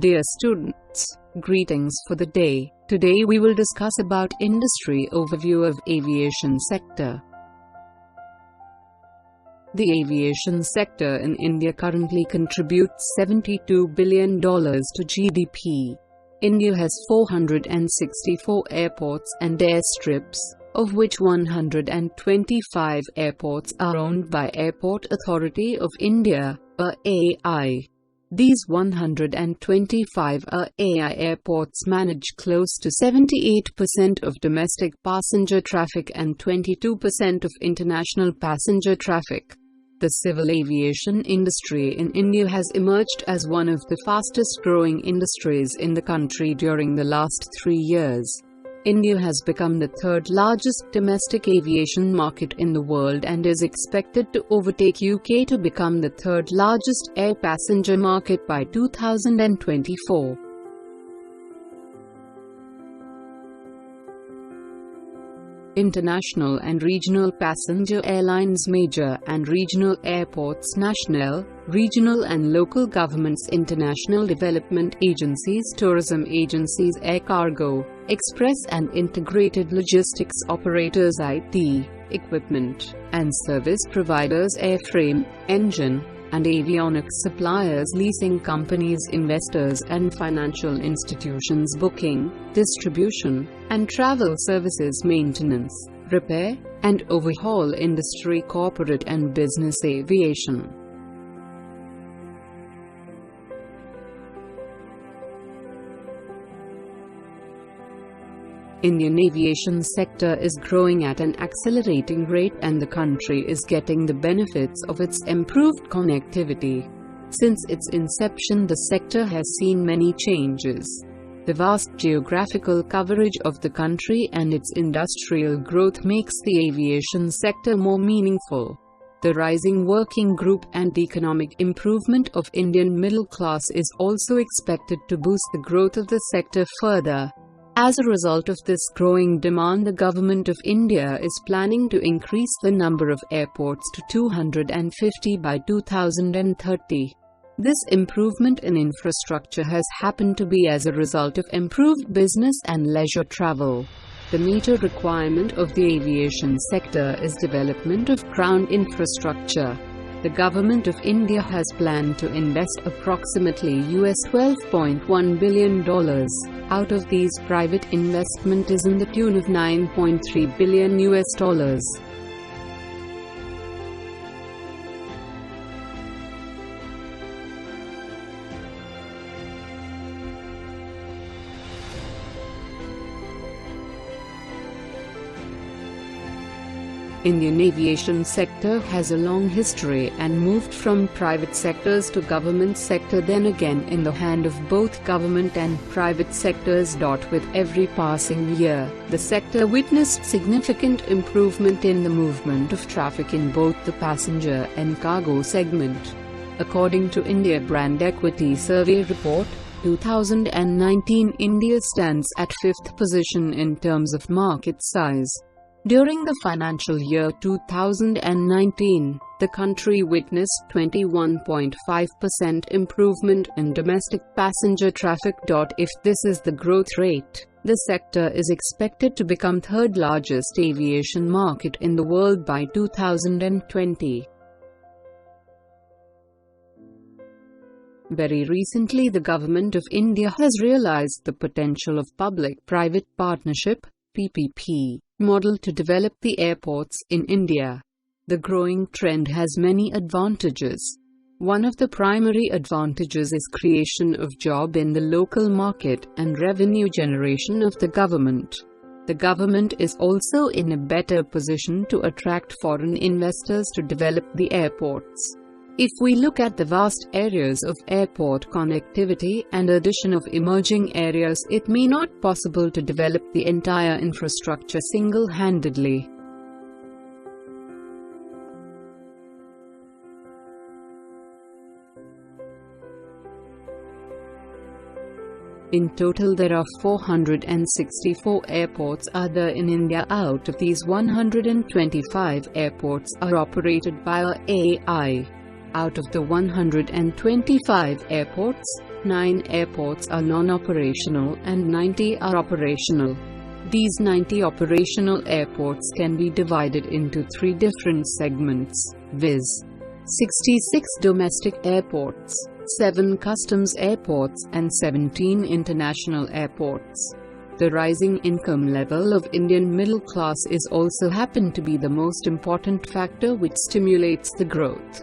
Dear students, greetings for the day. Today we will discuss about industry overview of aviation sector. The aviation sector in India currently contributes $72 billion to GDP. India has 464 airports and airstrips, of which 125 airports are owned by Airport Authority of India, AI. These 125 AI airports manage close to 78% of domestic passenger traffic and 22% of international passenger traffic. The civil aviation industry in India has emerged as one of the fastest growing industries in the country during the last 3 years. India has become the third largest domestic aviation market in the world and is expected to overtake UK to become the third largest air passenger market by 2024. International and regional passenger airlines, major and regional airports, national, regional and local governments, international development agencies, tourism agencies, air cargo, express and integrated logistics operators, IT, equipment and service providers, airframe, engine and avionics suppliers, leasing companies, investors and financial institutions, booking, distribution and travel services, maintenance, repair and overhaul industry, corporate and business aviation. Indian aviation sector is growing at an accelerating rate and the country is getting the benefits of its improved connectivity. Since its inception, the sector has seen many changes. The vast geographical coverage of the country and its industrial growth makes the aviation sector more meaningful. The rising working group and economic improvement of Indian middle class is also expected to boost the growth of the sector further. As a result of this growing demand, the Government of India is planning to increase the number of airports to 250 by 2030. This improvement in infrastructure has happened to be as a result of improved business and leisure travel. The major requirement of the aviation sector is development of ground infrastructure. The Government of India has planned to invest approximately $12.1 billion. Out of these, private investment is in the tune of $9.3 billion. Indian aviation sector has a long history and moved from private sectors to government sector, then again in the hand of both government and private sectors. With every passing year, the sector witnessed significant improvement in the movement of traffic in both the passenger and cargo segment. According to India Brand Equity Survey Report 2019, India stands at 5th position in terms of market size. During the financial year 2019, the country witnessed 21.5% improvement in domestic passenger traffic. If this is the growth rate, the sector is expected to become third largest aviation market in the world by 2020. Very recently, the Government of India has realized the potential of public-private partnership (PPP) model to develop the airports in India. The growing trend has many advantages. One of the primary advantages is creation of job in the local market and revenue generation of the government. The government is also in a better position to attract foreign investors to develop the airports. If we look at the vast areas of airport connectivity and addition of emerging areas, it may not be possible to develop the entire infrastructure single-handedly. In total, there are 464 airports are there in India. Out of these, 125 airports are operated by AI. Out of the 125 airports, 9 airports are non-operational and 90 are operational. These 90 operational airports can be divided into 3 different segments, viz. 66 domestic airports, 7 customs airports and 17 international airports. The rising income level of Indian middle class is also happen to be the most important factor which stimulates the growth.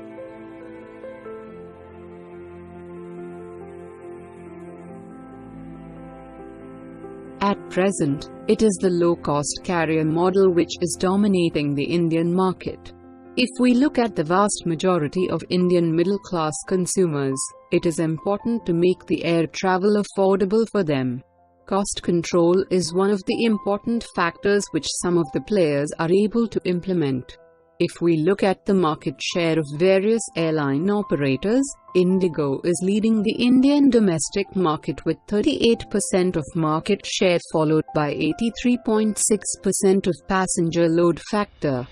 At present, it is the low-cost carrier model which is dominating the Indian market. If we look at the vast majority of Indian middle-class consumers, it is important to make the air travel affordable for them. Cost control is one of the important factors which some of the players are able to implement. If we look at the market share of various airline operators, Indigo is leading the Indian domestic market with 38% of market share, followed by 83.6% of passenger load factor.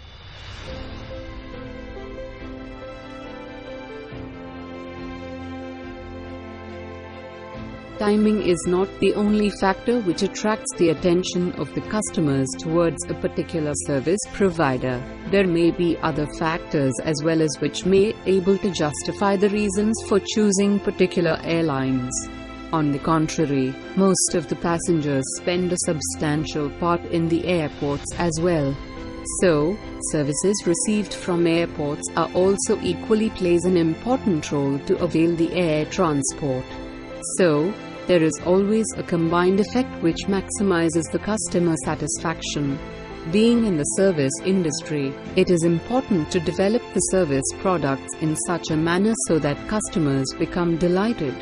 Timing is not the only factor which attracts the attention of the customers towards a particular service provider. There may be other factors as well as which may able to justify the reasons for choosing particular airlines. On the contrary, most of the passengers spend a substantial part in the airports as well. So, services received from airports are also equally plays an important role to avail the air transport. So, there is always a combined effect which maximizes the customer satisfaction. Being in the service industry, it is important to develop the service products in such a manner so that customers become delighted.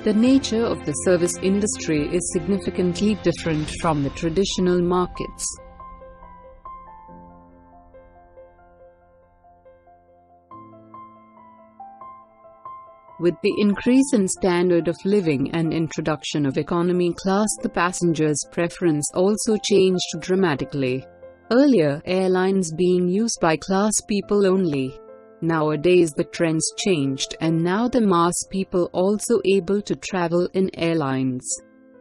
The nature of the service industry is significantly different from the traditional markets. With the increase in standard of living and introduction of economy class, the passengers' preference also changed dramatically. Earlier, airlines being used by class people only. Nowadays the trends changed and now the mass people also able to travel in airlines.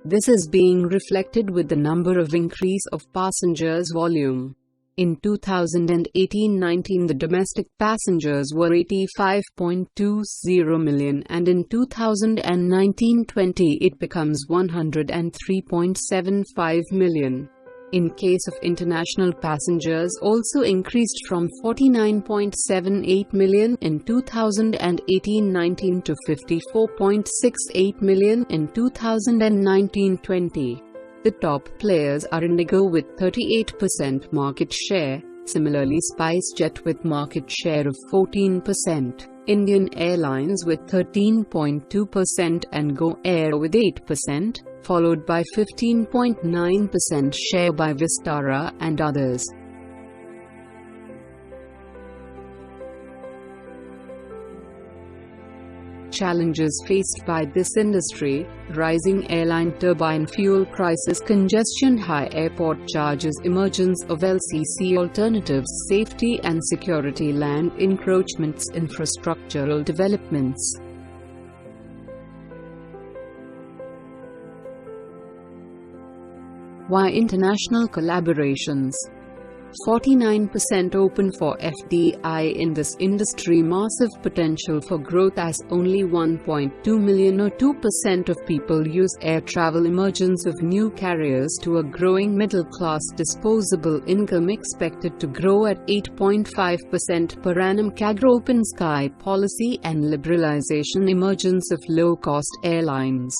This is being reflected with the number of increase of passengers volume. In 2018-19 the domestic passengers were 85.20 million and in 2019-20 it becomes 103.75 million. In case of international passengers also increased from 49.78 million in 2018-19 to 54.68 million in 2019-20. The top players are Indigo with 38% market share, similarly SpiceJet with market share of 14%, Indian Airlines with 13.2% and Go Air with 8%, followed by 15.9% share by Vistara and others. Challenges faced by this industry: rising airline turbine fuel prices, congestion, high airport charges, emergence of LCC alternatives, safety and security, land encroachments, infrastructural developments. Why international collaborations? 49% open for FDI in this industry. Massive potential for growth as only 1.2 million or 2% of people use air travel. Emergence of new carriers to a growing middle class. Disposable income expected to grow at 8.5% per annum CAGR. Open sky policy and liberalization. Emergence of low-cost airlines.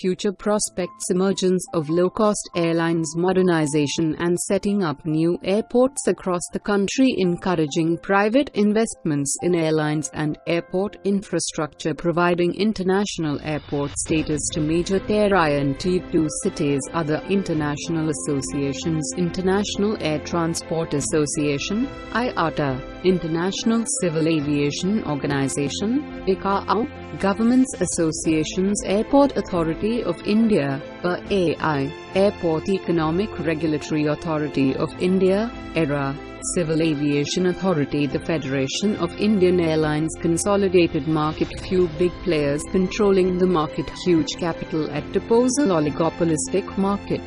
Future prospects: emergence of low-cost airlines, modernization and setting up new airports across the country, encouraging private investments in airlines and airport infrastructure, providing international airport status to major Tier I and Tier II cities. Other international associations: International Air Transport Association (IATA), International Civil Aviation Organization (ICAO), Governments Associations, Airport Authority of India (AI), Airport Economic Regulatory Authority of India (ERA), Civil Aviation Authority, the Federation of Indian Airlines. Consolidated market. Few big players controlling the market, huge capital at disposal, oligopolistic market.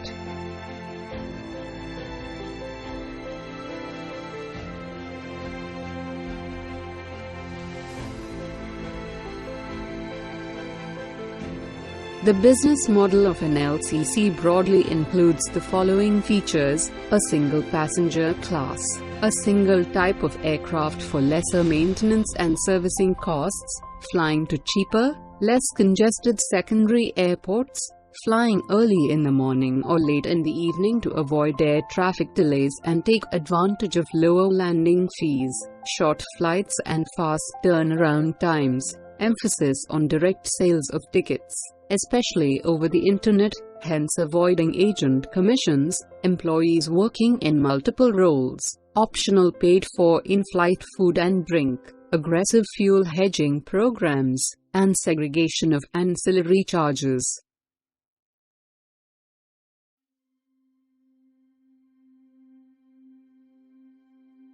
The business model of an LCC broadly includes the following features: a single passenger class, a single type of aircraft for lesser maintenance and servicing costs, flying to cheaper, less congested secondary airports, flying early in the morning or late in the evening to avoid air traffic delays and take advantage of lower landing fees, short flights and fast turnaround times, emphasis on direct sales of tickets, especially over the internet, hence avoiding agent commissions, employees working in multiple roles, optional paid-for in-flight food and drink, aggressive fuel hedging programs, and segregation of ancillary charges.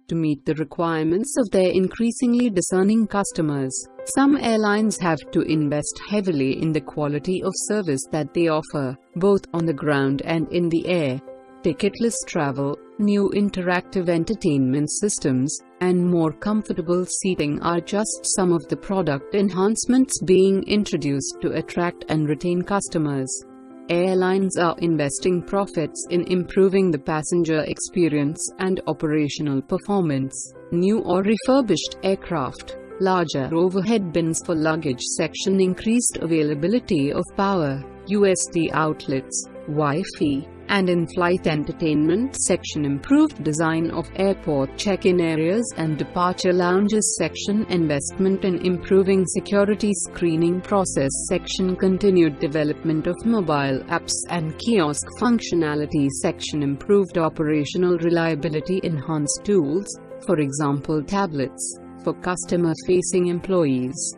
To meet the requirements of their increasingly discerning customers, some airlines have to invest heavily in the quality of service that they offer, both on the ground and in the air. Ticketless travel, new interactive entertainment systems, and more comfortable seating are just some of the product enhancements being introduced to attract and retain customers. Airlines are investing profits in improving the passenger experience and operational performance. New or refurbished aircraft, larger overhead bins for luggage section, increased availability of power, USB outlets, Wi-Fi, and in-flight entertainment section, improved design of airport check-in areas and departure lounges section, investment in improving security screening process section, continued development of mobile apps and kiosk functionality section, improved operational reliability, enhanced tools, for example tablets, for customer-facing employees.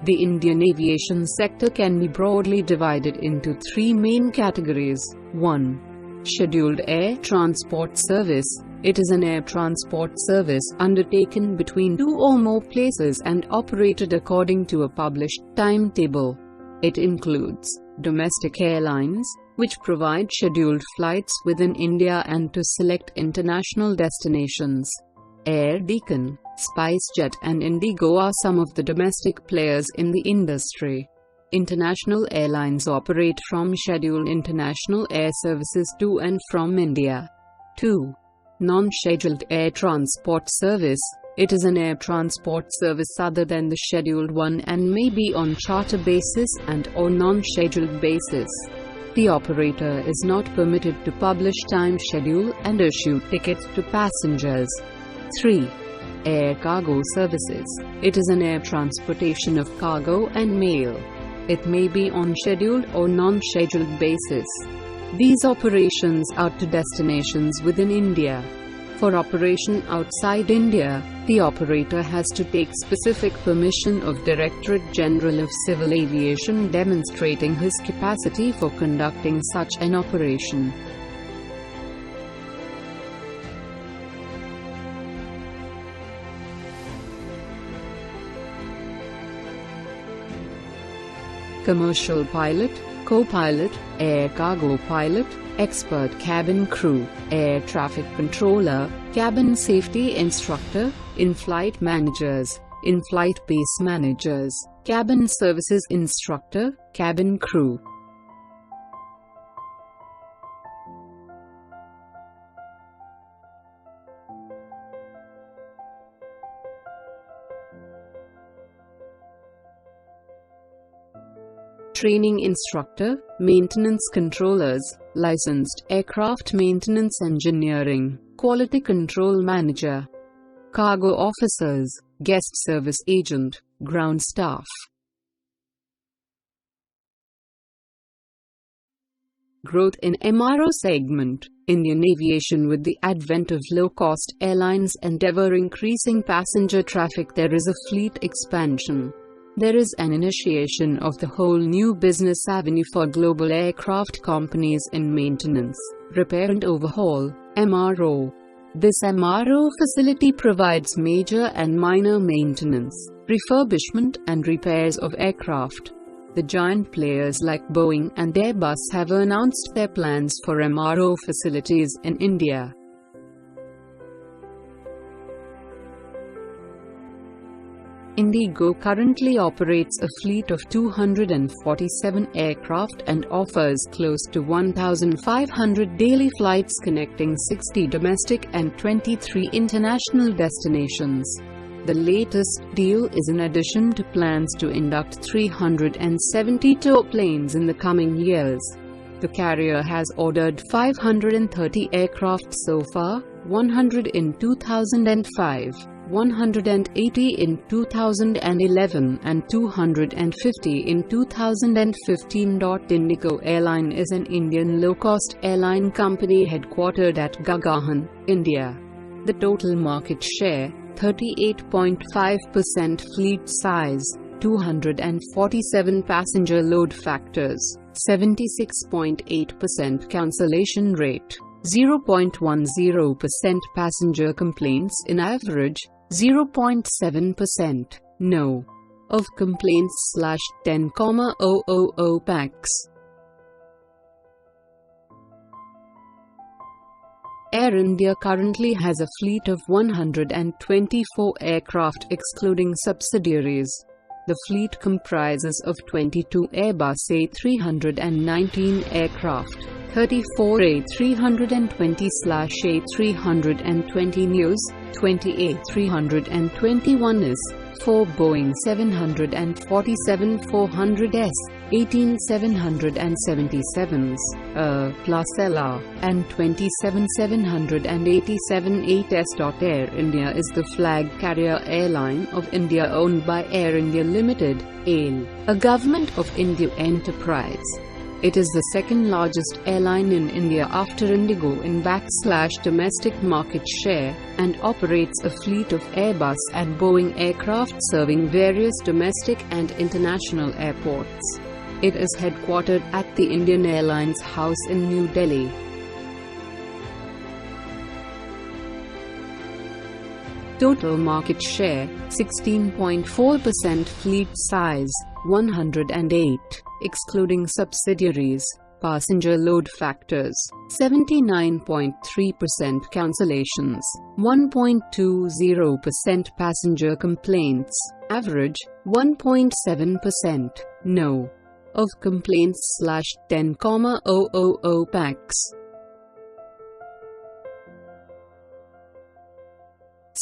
The Indian aviation sector can be broadly divided into three main categories. 1. Scheduled air transport service. It is an air transport service undertaken between two or more places and operated according to a published timetable. It includes domestic airlines, which provide scheduled flights within India and to select international destinations. Air Deccan, SpiceJet and Indigo are some of the domestic players in the industry. International airlines operate from scheduled international air services to and from India. 2. Non-scheduled air transport service. It is an air transport service other than the scheduled one and may be on charter basis and/or non-scheduled basis. The operator is not permitted to publish time schedule and issue tickets to passengers. 3. Air cargo services. It is an air transportation of cargo and mail. It may be on scheduled or non-scheduled basis. These operations are to destinations within India. For operation outside India, the operator has to take specific permission of Directorate General of Civil Aviation demonstrating his capacity for conducting such an operation. Commercial pilot, co-pilot, air cargo pilot, expert cabin crew, air traffic controller, cabin safety instructor, in-flight managers, in-flight base managers, cabin services instructor, cabin crew. Training instructor, maintenance controllers, licensed aircraft maintenance engineering, quality control manager, cargo officers, guest service agent, ground staff. Growth in MRO segment. Indian Aviation. With the advent of low-cost airlines and ever-increasing passenger traffic, there is a fleet expansion. There is an initiation of the whole new business avenue for global aircraft companies in maintenance, repair and overhaul, MRO. This MRO facility provides major and minor maintenance, refurbishment and repairs of aircraft. The giant players like Boeing and Airbus have announced their plans for MRO facilities in India. Indigo currently operates a fleet of 247 aircraft and offers close to 1,500 daily flights connecting 60 domestic and 23 international destinations. The latest deal is in addition to plans to induct 372 planes in the coming years. The carrier has ordered 530 aircraft so far, 100 in 2005. 180 in 2011 and 250 in 2015. Indigo Airline is an Indian low-cost airline company headquartered at Gurgaon, India. The total market share, 38.5%, fleet size, 247 passenger load factors, 76.8% cancellation rate, 0.10% passenger complaints in average, 0.7% no of complaints / 10,000 pax. Air India currently has a fleet of 124 aircraft excluding subsidiaries. The fleet comprises of 22 Airbus A319 aircraft, 34 A320/A320 neos, 20 A321s, 4 Boeing 747-400s, 18 777s, plus LR, and 27 787-8s. Air India is the flag carrier airline of India owned by Air India Limited, AIL, a Government of India enterprise. It is the second largest airline in India after Indigo in / domestic market share, and operates a fleet of Airbus and Boeing aircraft serving various domestic and international airports. It is headquartered at the Indian Airlines House in New Delhi. Total market share, 16.4%. Fleet size, 108, excluding subsidiaries. Passenger load factors, 79.3%. Cancellations, 1.20%. Passenger complaints, average, 1.7%. No of complaints / 10,000 pax.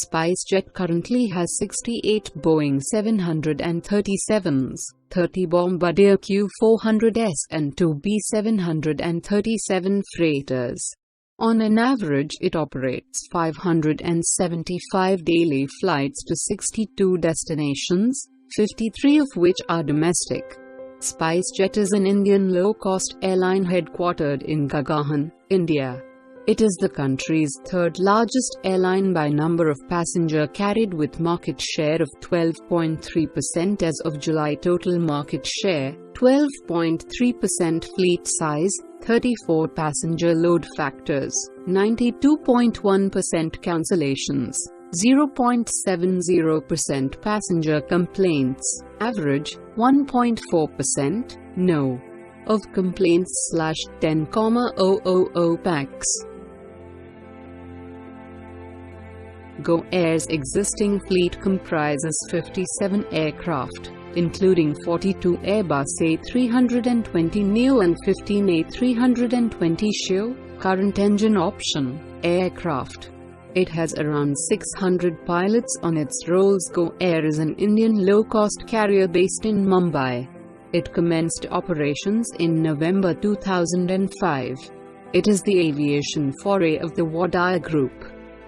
SpiceJet currently has 68 Boeing 737s, 30 Bombardier Q400s and 2 B737 freighters. On an average, it operates 575 daily flights to 62 destinations, 53 of which are domestic. SpiceJet is an Indian low-cost airline headquartered in Gurgaon, India. It is the country's third-largest airline by number of passenger carried with market share of 12.3% as of July. Total market share, 12.3%. Fleet size, 34 passenger load factors, 92.1%. Cancellations, 0.70%. Passenger complaints, average, 1.4%. No of complaints / 10,000 pax. Go Air's existing fleet comprises 57 aircraft, including 42 Airbus A320 neo and 15 A320 ceo, current engine option, aircraft. It has around 600 pilots on its rolls. Go Air is an Indian low-cost carrier based in Mumbai. It commenced operations in November 2005. It is the aviation foray of the Wadaya Group.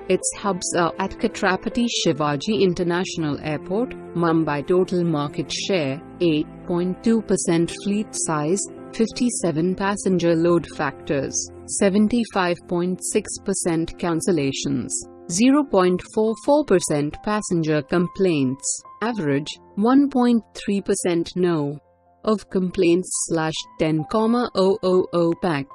Its hubs are at Chhatrapati Shivaji International Airport, Mumbai. Total market share, 8.2%. Fleet size, 57 passenger load factors, 75.6% cancellations, 0.44% passenger complaints, average 1.3% no of complaints/10,000 pax.